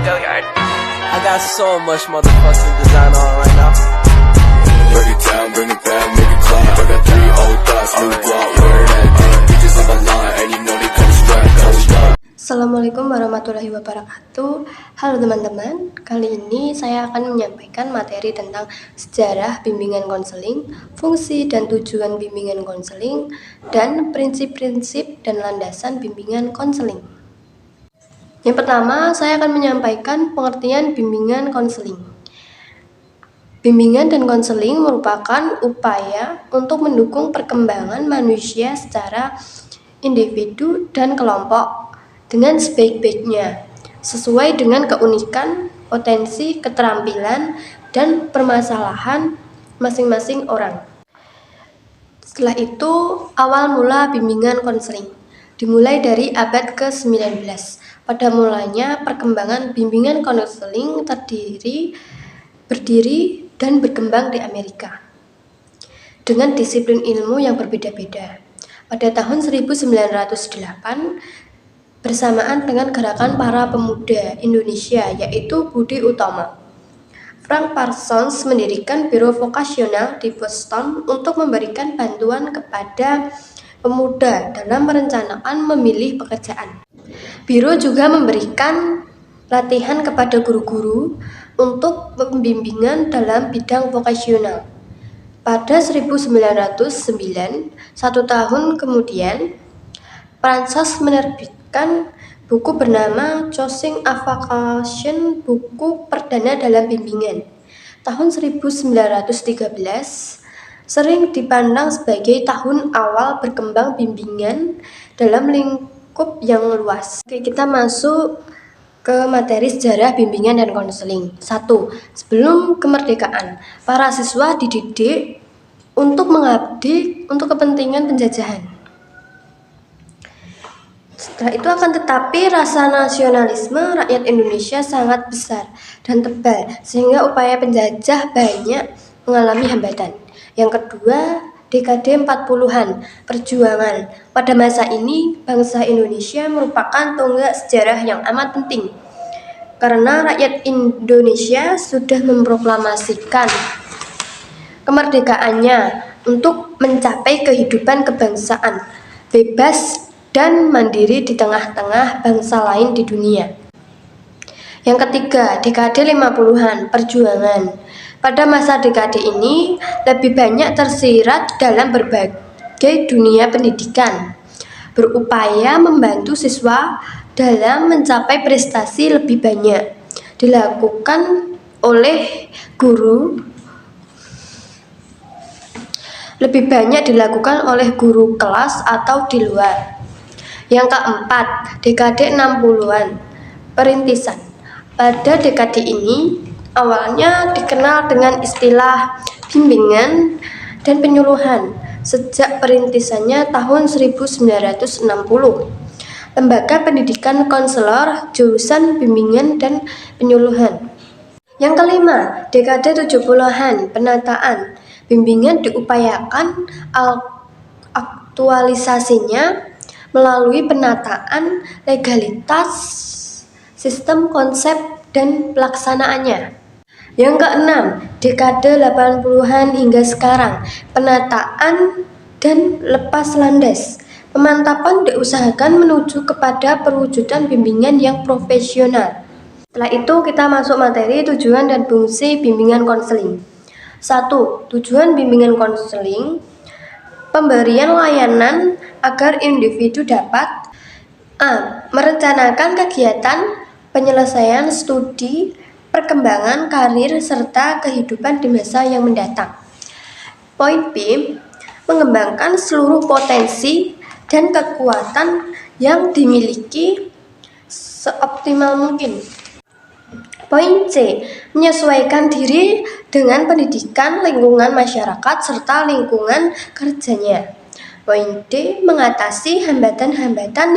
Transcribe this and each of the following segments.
I got so much motherfucking design on right now. Break it down, bring it back, make it clap. I got 3 old thoughts, new guap, where that thing. Bitches on my line, and you know they come strapped, hold up. Assalamualaikum warahmatullahi wabarakatuh. Halo teman-teman, kali ini saya akan menyampaikan materi tentang sejarah bimbingan konseling, fungsi dan tujuan bimbingan konseling, dan prinsip-prinsip dan landasan bimbingan konseling. Yang pertama, saya akan menyampaikan pengertian bimbingan konseling. Bimbingan dan konseling merupakan upaya untuk mendukung perkembangan manusia secara individu dan kelompok dengan sebaik-baiknya, sesuai dengan keunikan, potensi, keterampilan, dan permasalahan masing-masing orang. Setelah itu, awal mula bimbingan konseling dimulai dari abad ke-19. Pada mulanya, perkembangan bimbingan konseling berdiri dan berkembang di Amerika dengan disiplin ilmu yang berbeda-beda. Pada tahun 1908, bersamaan dengan gerakan para pemuda Indonesia, yaitu Budi Utomo, Frank Parsons mendirikan biro vokasional di Boston untuk memberikan bantuan kepada pemuda dalam merencanakan memilih pekerjaan. Biro juga memberikan latihan kepada guru-guru untuk pembimbingan dalam bidang vokasional. Pada 1909, 1 tahun kemudian, Parsons menerbitkan buku bernama Choosing a Vocation, buku perdana dalam bimbingan. Tahun 1913 sering dipandang sebagai tahun awal berkembang bimbingan dalam lingkup yang luas. Oke, kita masuk ke materi sejarah bimbingan dan konseling. 1. Sebelum kemerdekaan, para siswa dididik untuk mengabdi untuk kepentingan penjajahan. Setelah itu tetapi rasa nasionalisme rakyat Indonesia sangat besar dan tebal, sehingga upaya penjajah banyak mengalami hambatan. Yang kedua, dekade 40-an, perjuangan. Pada masa ini, bangsa Indonesia merupakan tonggak sejarah yang amat penting, karena rakyat Indonesia sudah memproklamasikan kemerdekaannya untuk mencapai kehidupan kebangsaan, bebas dan mandiri di tengah-tengah bangsa lain di dunia. Yang ketiga, dekade 50-an, perjuangan. Pada masa dekade ini, lebih banyak tersirat dalam berbagai dunia pendidikan, berupaya membantu siswa dalam mencapai prestasi lebih banyak, dilakukan oleh guru kelas atau di luar. Yang keempat, dekade 60-an, perintisan. Pada dekade ini, awalnya dikenal dengan istilah bimbingan dan penyuluhan sejak perintisannya tahun 1960. Lembaga pendidikan konselor, jurusan bimbingan dan penyuluhan. Yang kelima, dekade 70-an, penataan. Bimbingan diupayakan aktualisasinya melalui penataan legalitas, sistem, konsep, dan pelaksanaannya. Yang keenam, dekade 80-an hingga sekarang, penataan dan lepas landas. Pemantapan diusahakan menuju kepada perwujudan bimbingan yang profesional. Setelah itu kita masuk materi tujuan dan fungsi bimbingan konseling. 1. Tujuan bimbingan konseling: pemberian layanan agar individu dapat a. merencanakan kegiatan penyelesaian studi, perkembangan karir, serta kehidupan di masa yang mendatang. Poin B. Mengembangkan seluruh potensi dan kekuatan yang dimiliki seoptimal mungkin. Poin C. Menyesuaikan diri dengan pendidikan, lingkungan masyarakat, serta lingkungan kerjanya. Poin D. Mengatasi hambatan-hambatan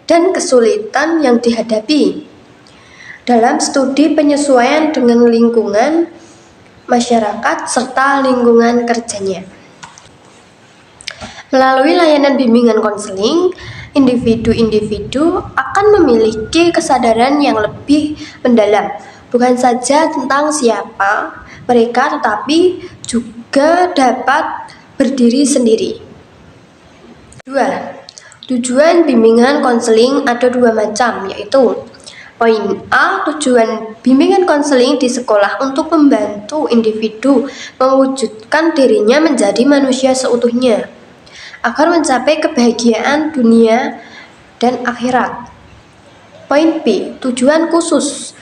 dan kesulitan yang dihadapi dalam studi penyesuaian dengan lingkungan masyarakat serta lingkungan kerjanya. Melalui layanan bimbingan konseling, individu-individu akan memiliki kesadaran yang lebih mendalam, bukan saja tentang siapa mereka, tetapi juga dapat berdiri sendiri. 2. Tujuan bimbingan konseling ada dua macam, yaitu poin A. Tujuan bimbingan konseling di sekolah untuk membantu individu mewujudkan dirinya menjadi manusia seutuhnya agar mencapai kebahagiaan dunia dan akhirat. Poin B. Tujuan khusus,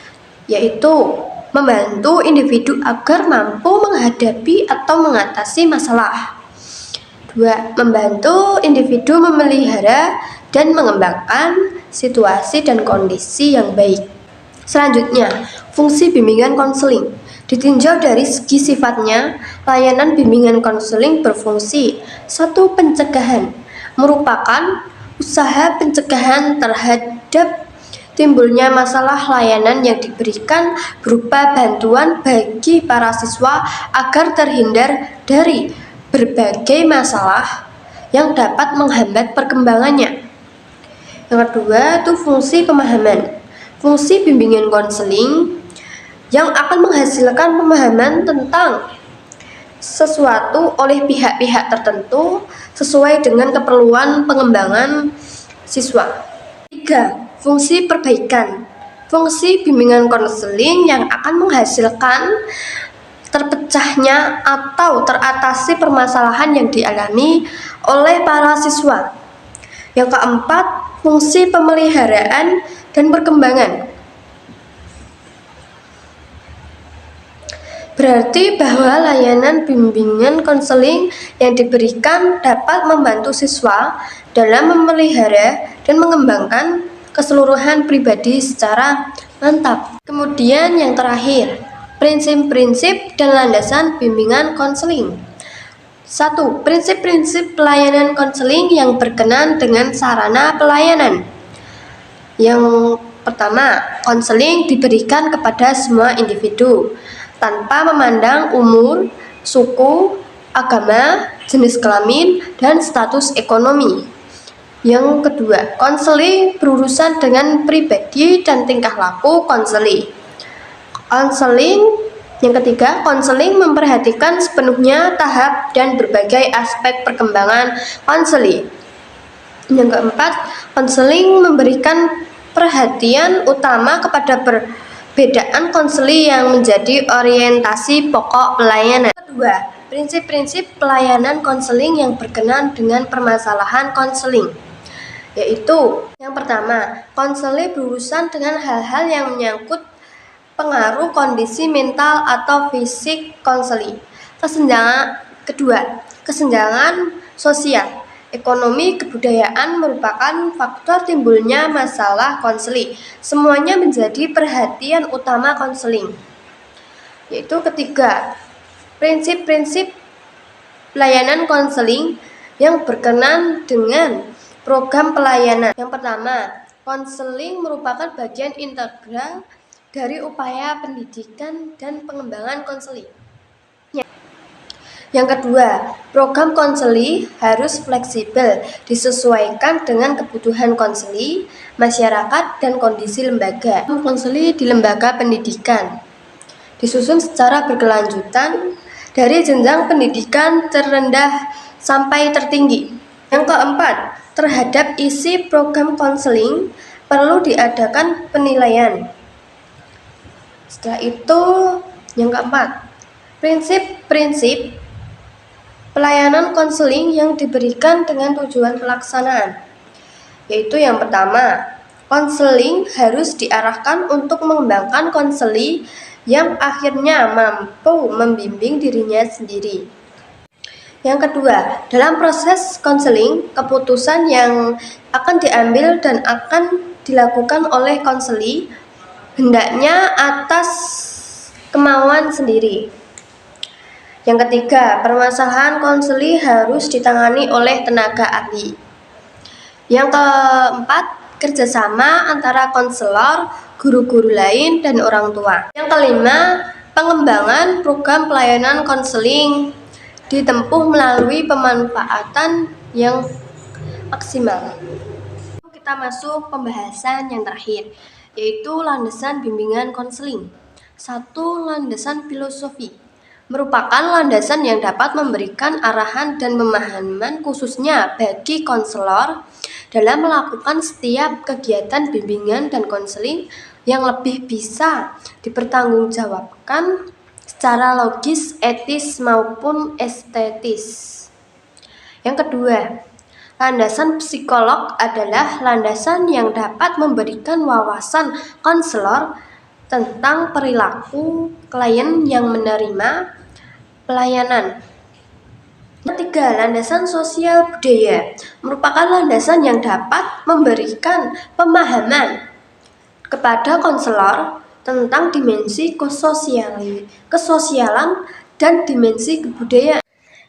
yaitu membantu individu agar mampu menghadapi atau mengatasi masalah. 2. Membantu individu memelihara dan mengembangkan situasi dan kondisi yang baik. Selanjutnya, fungsi bimbingan konseling. Ditinjau dari segi sifatnya, layanan bimbingan konseling berfungsi 1. Pencegahan, merupakan usaha pencegahan terhadap timbulnya masalah. Layanan yang diberikan berupa bantuan bagi para siswa agar terhindar dari berbagai masalah yang dapat menghambat perkembangannya. Yang kedua itu fungsi pemahaman. Fungsi bimbingan konseling yang akan menghasilkan pemahaman tentang sesuatu oleh pihak-pihak tertentu sesuai dengan keperluan pengembangan siswa. 3. Fungsi perbaikan. Fungsi bimbingan konseling yang akan menghasilkan terpecahnya atau teratasi permasalahan yang dialami oleh para siswa. Yang keempat, fungsi pemeliharaan dan perkembangan. Berarti bahwa layanan bimbingan konseling yang diberikan dapat membantu siswa dalam memelihara dan mengembangkan keseluruhan pribadi secara mantap. Kemudian yang terakhir, prinsip-prinsip dan landasan bimbingan konseling. 1. Prinsip-prinsip pelayanan konseling yang berkenan dengan sarana pelayanan. Yang pertama, konseling diberikan kepada semua individu tanpa memandang umur, suku, agama, jenis kelamin, dan status ekonomi. Yang kedua, konseling berurusan dengan pribadi dan tingkah laku konseling. Yang ketiga, konseling memperhatikan sepenuhnya tahap dan berbagai aspek perkembangan konseling. Yang keempat, konseling memberikan perhatian utama kepada perbedaan konseling yang menjadi orientasi pokok pelayanan. Kedua, prinsip-prinsip pelayanan konseling yang berkenan dengan permasalahan konseling, yaitu yang pertama, konseling berurusan dengan hal-hal yang menyangkut pengaruh kondisi mental atau fisik konseling. Kesenjangan sosial, ekonomi, kebudayaan merupakan faktor timbulnya masalah konseling. Semuanya menjadi perhatian utama konseling. Yaitu ketiga, prinsip-prinsip pelayanan konseling yang berkenan dengan program pelayanan. Yang pertama, konseling merupakan bagian integral dari upaya pendidikan dan pengembangan konseling. Yang kedua, program konseling harus fleksibel, disesuaikan dengan kebutuhan konseling, masyarakat, dan kondisi lembaga. Konseling di lembaga pendidikan disusun secara berkelanjutan dari jenjang pendidikan terendah sampai tertinggi. Yang keempat, terhadap isi program konseling perlu diadakan penilaian. Setelah itu, yang keempat, prinsip-prinsip pelayanan konseling yang diberikan dengan tujuan pelaksanaan. Yaitu yang pertama, konseling harus diarahkan untuk mengembangkan konseling yang akhirnya mampu membimbing dirinya sendiri. Yang kedua, dalam proses konseling, keputusan yang akan diambil dan akan dilakukan oleh konseling hendaknya atas kemauan sendiri. Yang ketiga, permasalahan konseling harus ditangani oleh tenaga ahli. Yang keempat, kerjasama antara konselor, guru-guru lain, dan orang tua. Yang kelima, pengembangan program pelayanan konseling ditempuh melalui pemanfaatan yang maksimal. kita masuk pembahasan yang terakhir, yaitu landasan bimbingan konseling. 1. Landasan filosofi merupakan landasan yang dapat memberikan arahan dan pemahaman khususnya bagi konselor dalam melakukan setiap kegiatan bimbingan dan konseling yang lebih bisa dipertanggungjawabkan secara logis, etis, maupun estetis. Yang kedua, landasan psikolog adalah landasan yang dapat memberikan wawasan konselor tentang perilaku klien yang menerima pelayanan. Ketiga, landasan sosial budaya merupakan landasan yang dapat memberikan pemahaman kepada konselor tentang dimensi kesosialan dan dimensi kebudayaan.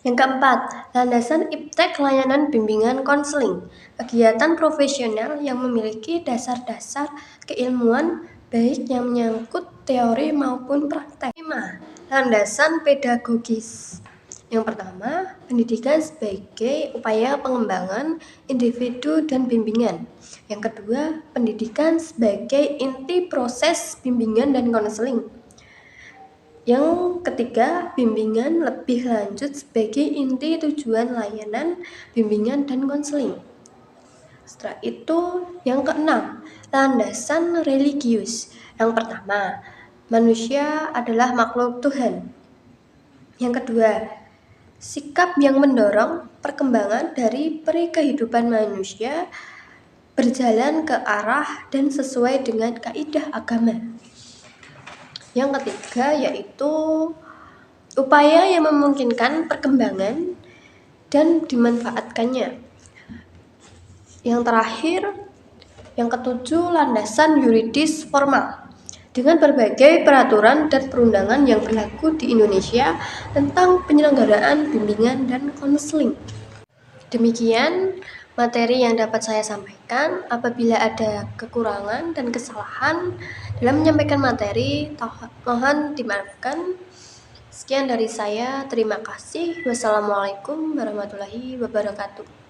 Yang keempat, landasan iptek layanan bimbingan konseling, kegiatan profesional yang memiliki dasar-dasar keilmuan baik yang menyangkut teori maupun praktek. 5. Landasan pedagogis. Yang pertama, pendidikan sebagai upaya pengembangan individu dan bimbingan. Yang kedua, pendidikan sebagai inti proses bimbingan dan konseling. Yang ketiga, bimbingan lebih lanjut sebagai inti tujuan layanan bimbingan dan konseling. Setelah itu, yang keenam, landasan religius. Yang pertama, manusia adalah makhluk Tuhan. Yang kedua, sikap yang mendorong perkembangan dari kehidupan manusia berjalan ke arah dan sesuai dengan kaidah agama. Yang ketiga yaitu upaya yang memungkinkan perkembangan dan dimanfaatkannya. Yang terakhir, yang ketujuh, landasan yuridis formal dengan berbagai peraturan dan perundangan yang berlaku di Indonesia tentang penyelenggaraan bimbingan dan konseling. Demikian materi yang dapat saya sampaikan. Apabila ada kekurangan dan kesalahan dalam menyampaikan materi, mohon dimaafkan. Sekian dari saya, terima kasih. Wassalamualaikum warahmatullahi wabarakatuh.